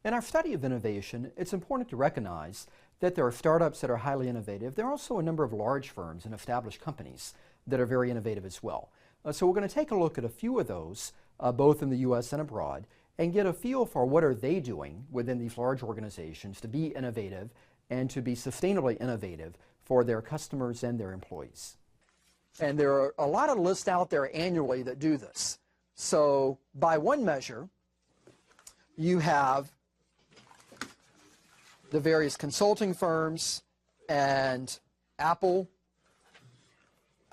In our study of innovation, it's important to recognize that there are startups that are highly innovative. There are also a number of large firms and established companies that are very innovative as well. So we're going to take a look at a few of those, both in the U.S. and abroad, and get a feel for what are they doing within these large organizations to be innovative and to be sustainably innovative for their customers and their employees. And there are a lot of lists out there annually that do this. So by one measure, you have the various consulting firms and Apple,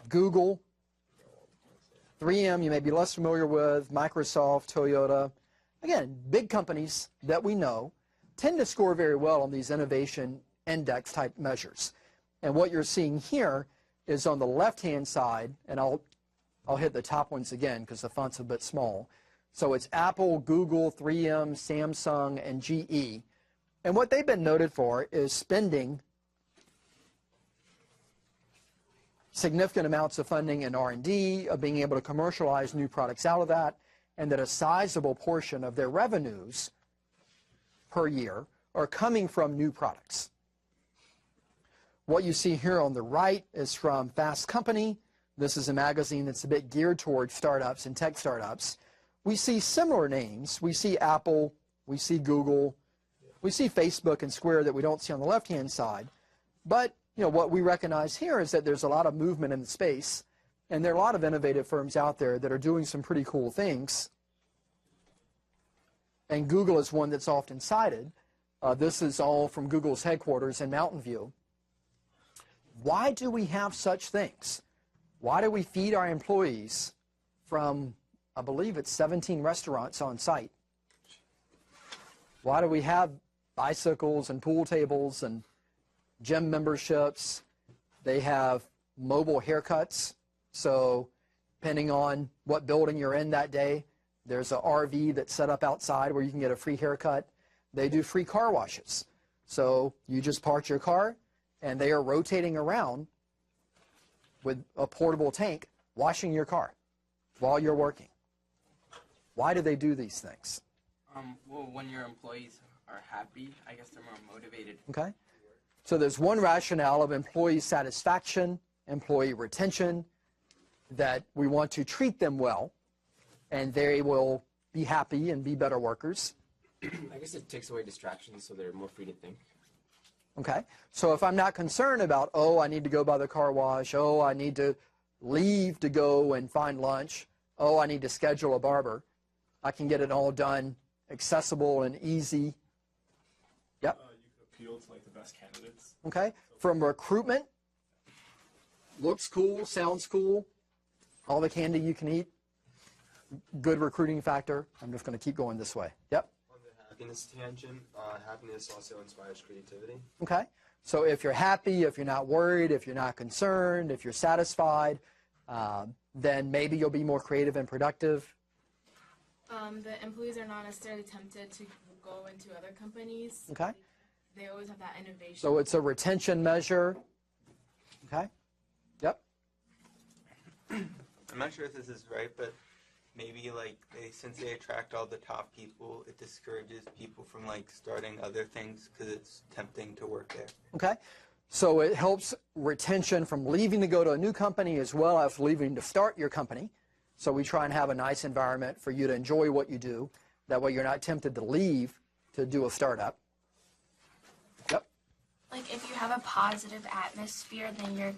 Google, 3M you may be less familiar with, Microsoft, Toyota. Again, big companies that we know tend to score very well on these innovation index type measures. And what you're seeing here is on the left-hand side, and I'll hit the top ones again because the font's a bit small. So it's Apple, Google, 3M, Samsung, and GE. And what they've been noted for is spending significant amounts of funding in R&D, of being able to commercialize new products out of that, and that a sizable portion of their revenues per year are coming from new products. What you see here on the right is from Fast Company. This is a magazine that's a bit geared towards startups and tech startups. We see similar names. We see Apple, we see Google, we see Facebook and Square that we don't see on the left-hand side. But what we recognize here is that there's a lot of movement in the space, and there are a lot of innovative firms out there that are doing some pretty cool things. And Google is one that's often cited. This is all from Google's headquarters in Mountain View. Why do we have such things? Why do we feed our employees from, I believe it's 17 restaurants on site? Why do we have bicycles and pool tables and gym memberships? They have mobile haircuts. So depending on what building you're in that day, there's an RV that's set up outside where you can get a free haircut. They do free car washes. So you just park your car, and they are rotating around with a portable tank washing your car while you're working. Why do they do these things? Well, when your employees are happy, I guess they're more motivated. Okay. So there's one rationale of employee satisfaction, employee retention, that we want to treat them well, and they will be happy and be better workers. I guess it takes away distractions so they're more free to think. Okay, so if I'm not concerned about, oh, I need to go by the car wash, oh, I need to leave to go and find lunch, oh, I need to schedule a barber, I can get it all done, accessible and easy. Yep. You could appeal to the best candidates. Okay, from recruitment, looks cool, sounds cool, all the candy you can eat, good recruiting factor. I'm just going to keep going this way. Yep. Happiness tangent, happiness also inspires creativity. Okay, so if you're happy, if you're not worried, if you're not concerned, if you're satisfied, then maybe you'll be more creative and productive. The employees are not necessarily tempted to go into other companies. Okay. They always have that innovation. So it's a retention measure. Okay. Yep. I'm not sure if this is right, but maybe since they attract all the top people, it discourages people from starting other things because it's tempting to work there. Okay, so it helps retention from leaving to go to a new company as well as leaving to start your company. So we try and have a nice environment for you to enjoy what you do. That way you're not tempted to leave to do a startup. Yep. If you have a positive atmosphere, then your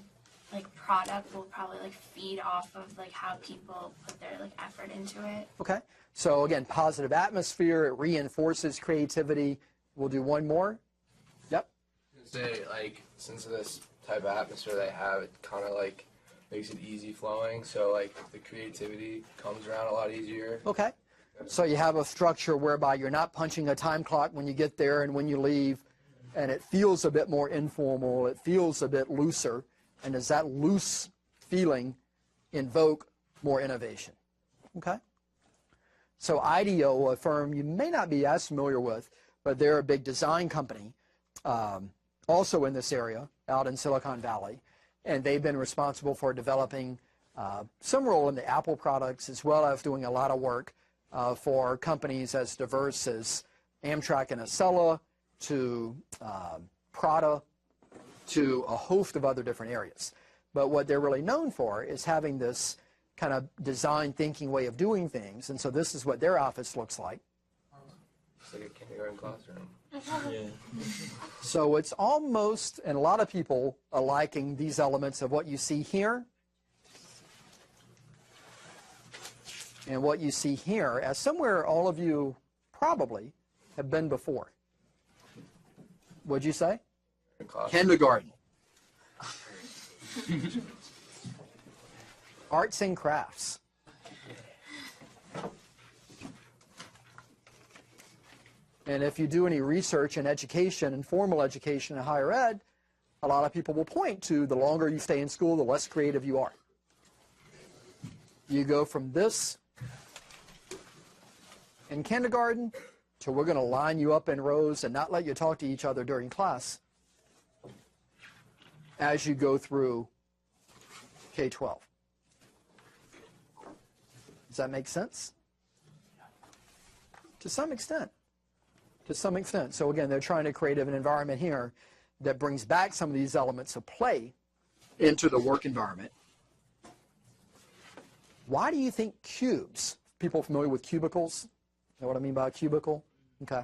product will probably feed off of how people put their effort into it. Okay, so again, positive atmosphere, it reinforces creativity. We'll do one more. Yep. Say since of this type of atmosphere they have, it kind of makes it easy flowing, so the creativity comes around a lot easier. Okay, so you have a structure whereby you're not punching a time clock when you get there and when you leave, and it feels a bit more informal, it feels a bit looser. And does that loose feeling invoke more innovation? Okay. So IDEO, a firm you may not be as familiar with, but they're a big design company, also in this area, out in Silicon Valley. And they've been responsible for developing some role in the Apple products, as well as doing a lot of work for companies as diverse as Amtrak and Acela to Prada to a host of other different areas. But what they're really known for is having this kind of design thinking way of doing things. And so this is what their office looks like. It's like a kindergarten classroom. So it's almost, and a lot of people are liking these elements of what you see here and what you see here as somewhere all of you probably have been before. What'd you say? Kindergarten. Arts and crafts. And if you do any research in education and formal education and higher ed, a lot of people will point to the longer you stay in school, the less creative you are. You go from this in kindergarten to we're going to line you up in rows and not let you talk to each other during class as you go through K-12. Does that make sense? To some extent. To some extent. So again, they're trying to create an environment here that brings back some of these elements of play into the work environment. Why do you think cubes, people familiar with cubicles? Know what I mean by a cubicle? Okay.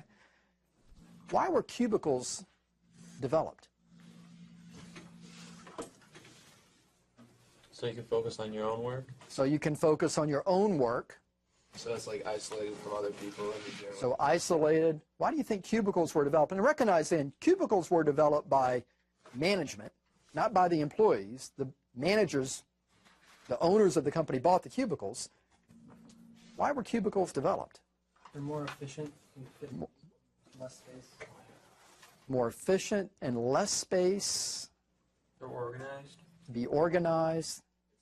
Why were cubicles developed? So you can focus on your own work? So you can focus on your own work. So it's like isolated from other people in the gym. So isolated. Why do you think cubicles were developed? And recognize then, cubicles were developed by management, not by the employees. The managers, the owners of the company bought the cubicles. Why were cubicles developed? They're more efficient and fit less space. More efficient and less space. They're organized. Be organized.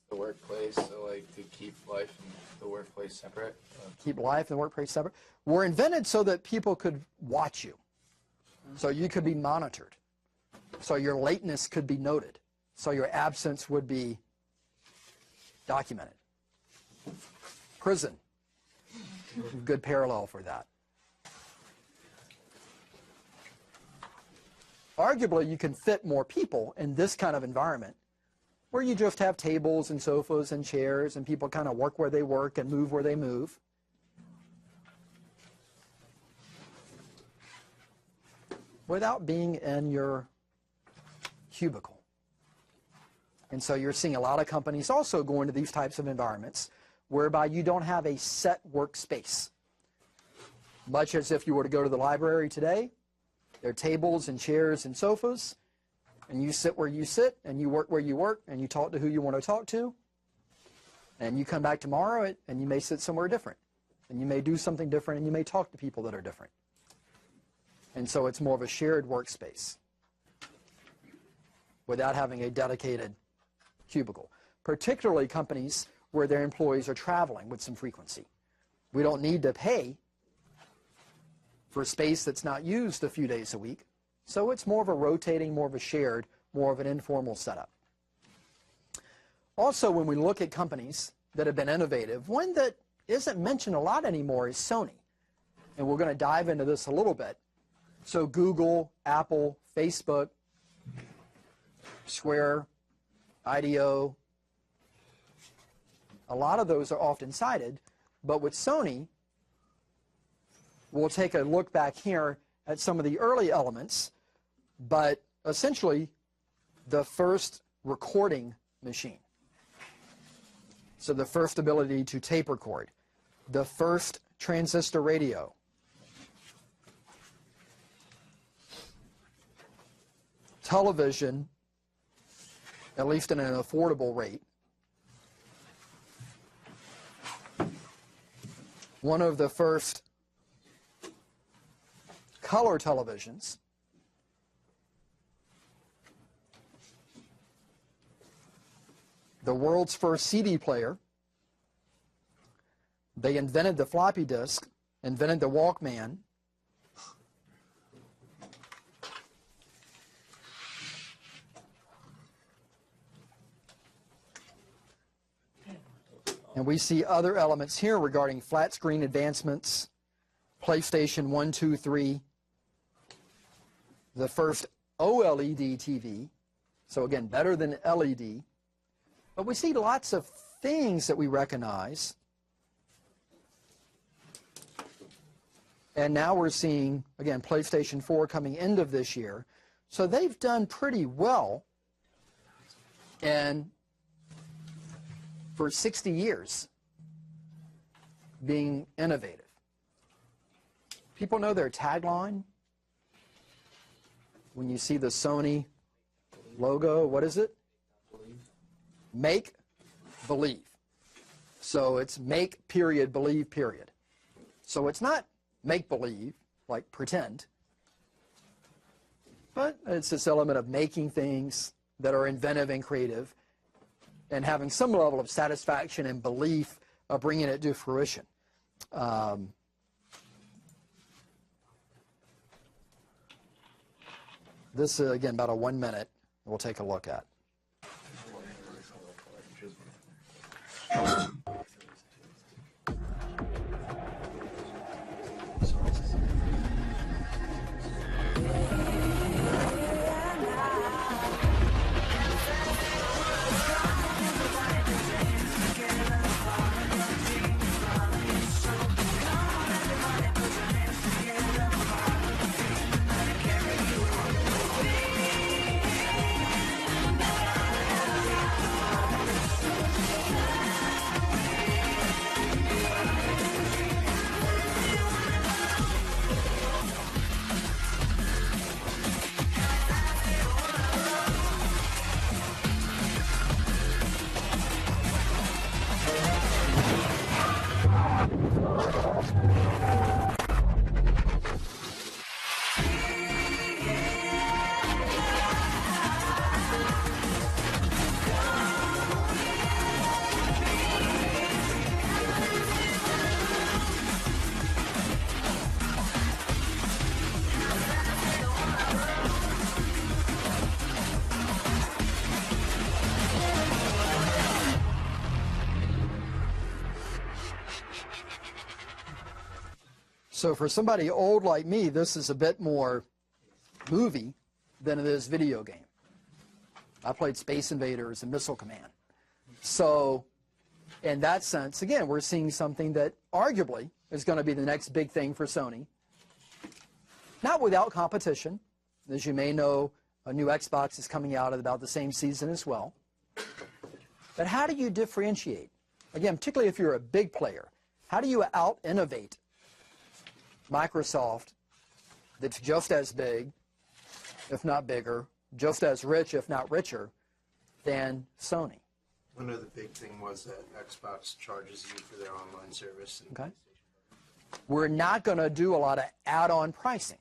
The workplace, so like to keep life and the workplace separate. Keep life and the workplace separate. Were invented so that people could watch you. So you could be monitored. So your lateness could be noted. So your absence would be documented. Prison. Good parallel for that. Arguably, you can fit more people in this kind of environment where you just have tables and sofas and chairs and people kind of work where they work and move where they move. Without being in your cubicle. And so you're seeing a lot of companies also go into these types of environments whereby you don't have a set workspace. Much as if you were to go to the library today, there are tables and chairs and sofas, and you sit where you sit, and you work where you work, and you talk to who you want to talk to, and you come back tomorrow, and you may sit somewhere different, and you may do something different, and you may talk to people that are different. And so it's more of a shared workspace without having a dedicated cubicle, particularly companies where their employees are traveling with some frequency. We don't need to pay for space that's not used a few days a week. So it's more of a rotating, more of a shared, more of an informal setup. Also, when we look at companies that have been innovative, one that isn't mentioned a lot anymore is Sony. And we're going to dive into this a little bit. So Google, Apple, Facebook, Square, IDEO, a lot of those are often cited. But with Sony, we'll take a look back here at some of the early elements, but essentially the first recording machine. So the first ability to tape record, the first transistor radio, television, at least in an affordable rate, one of the first color televisions, the world's first CD player. They invented the floppy disk, invented the Walkman. And we see other elements here regarding flat screen advancements, PlayStation 1, 2, 3, the first OLED TV, so again, better than LED. But we see lots of things that we recognize. And now we're seeing, again, PlayStation 4 coming end of this year. So they've done pretty well. And for 60 years, being innovative. People know their tagline. When you see the Sony logo, what is it? Make, believe. So it's make, period, believe, period. So it's not make believe, like pretend, but it's this element of making things that are inventive and creative and having some level of satisfaction and belief of bringing it to fruition. This is, again, about a 1 minute we'll take a look at. So for somebody old like me, this is a bit more movie than it is video game. I played Space Invaders and Missile Command. So in that sense, again, we're seeing something that arguably is going to be the next big thing for Sony. Not without competition. As you may know, a new Xbox is coming out at about the same season as well. But how do you differentiate? Again, particularly if you're a big player, how do you out-innovate Microsoft that's just as big, if not bigger, just as rich, if not richer, than Sony? One of the big thing was that Xbox charges you for their online service. And Okay. We're not going to do a lot of add-on pricing.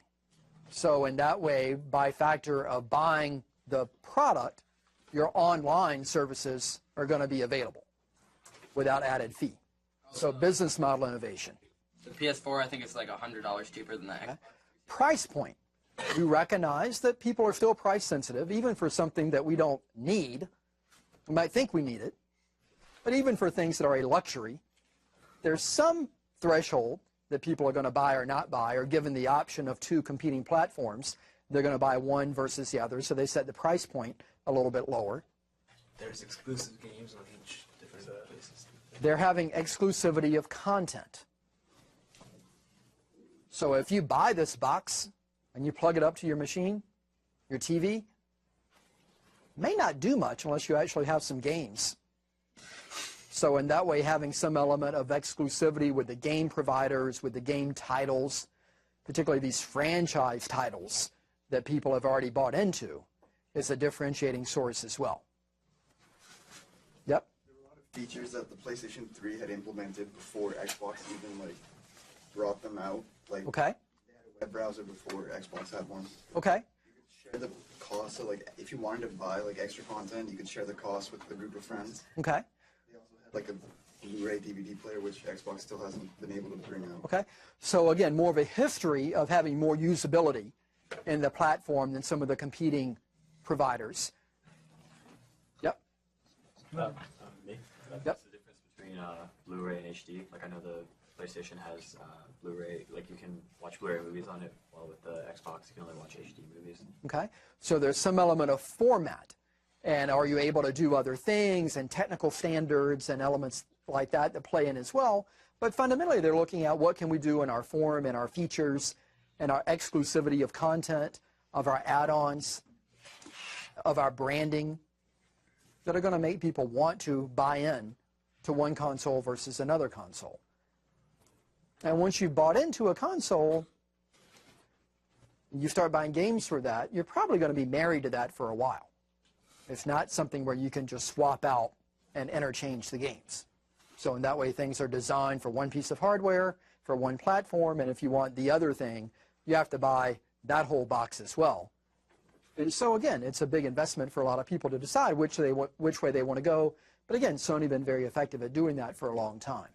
So in that way, by factor of buying the product, your online services are going to be available without added fee. So business model innovation. The PS4, I think it's like $100 cheaper than the Xbox. Price point. We recognize that people are still price sensitive, even for something that we don't need. We might think we need it. But even for things that are a luxury, there's some threshold that people are going to buy or not buy, or given the option of two competing platforms, they're going to buy one versus the other. So they set the price point a little bit lower. There's exclusive games on each different places. They're having exclusivity of content. So if you buy this box and you plug it up to your machine, your TV, it may not do much unless you actually have some games. So in that way, having some element of exclusivity with the game providers, with the game titles, particularly these franchise titles that people have already bought into, is a differentiating source as well. Yep. There were a lot of features that the PlayStation 3 had implemented before Xbox even brought them out. Okay. They had a web browser before Xbox had one. Okay. You could share the cost, so if you wanted to buy extra content, you could share the cost with the group of friends. Okay. They also had a Blu-ray DVD player, which Xbox still hasn't been able to bring out. Okay. So again, more of a history of having more usability in the platform than some of the competing providers. Yep. Me? Yep. What's the difference between Blu-ray and HD? I know the PlayStation has Blu-ray, like you can watch Blu-ray movies on it, while with the Xbox you can only watch HD movies. Okay, so there's some element of format. And are you able to do other things and technical standards and elements like that that play in as well? But fundamentally, they're looking at what can we do in our form and our features and our exclusivity of content, of our add-ons, of our branding, that are going to make people want to buy in to one console versus another console. And once you've bought into a console, you start buying games for that, you're probably going to be married to that for a while. It's not something where you can just swap out and interchange the games. So in that way, things are designed for one piece of hardware, for one platform, and if you want the other thing, you have to buy that whole box as well. And so again, it's a big investment for a lot of people to decide which way they want to go. But again, Sony has been very effective at doing that for a long time.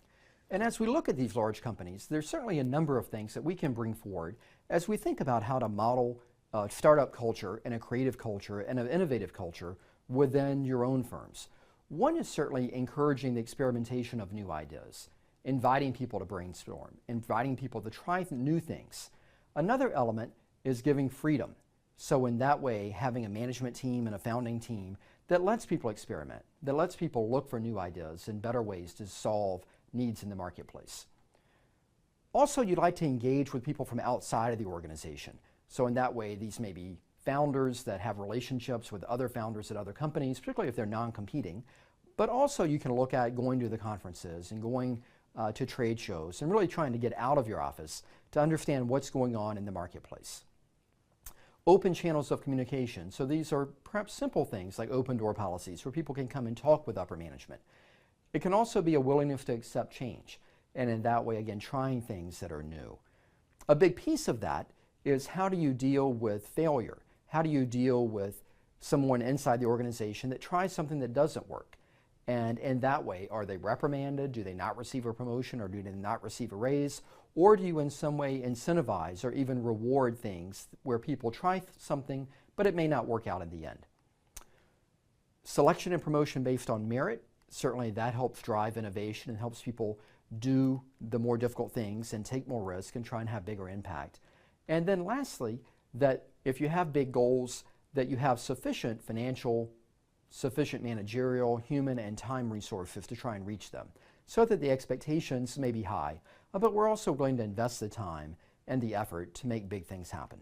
And as we look at these large companies, there's certainly a number of things that we can bring forward as we think about how to model startup culture and a creative culture and an innovative culture within your own firms. One is certainly encouraging the experimentation of new ideas, inviting people to brainstorm, inviting people to try new things. Another element is giving freedom. So in that way, having a management team and a founding team that lets people experiment, that lets people look for new ideas and better ways to solve needs in the marketplace. Also, you'd like to engage with people from outside of the organization. So in that way, these may be founders that have relationships with other founders at other companies, particularly if they're non-competing. But also you can look at going to the conferences and going to trade shows and really trying to get out of your office to understand what's going on in the marketplace. Open channels of communication. So these are perhaps simple things like open door policies where people can come and talk with upper management. It can also be a willingness to accept change, and in that way, again, trying things that are new. A big piece of that is how do you deal with failure? How do you deal with someone inside the organization that tries something that doesn't work? And in that way, are they reprimanded? Do they not receive a promotion, or do they not receive a raise? Or do you in some way incentivize or even reward things where people try something, but it may not work out in the end? Selection and promotion based on merit, certainly that helps drive innovation and helps people do the more difficult things and take more risk and try and have bigger impact. And then lastly, that if you have big goals, that you have sufficient financial, sufficient managerial, human, and time resources to try and reach them, so that the expectations may be high, but we're also willing to invest the time and the effort to make big things happen.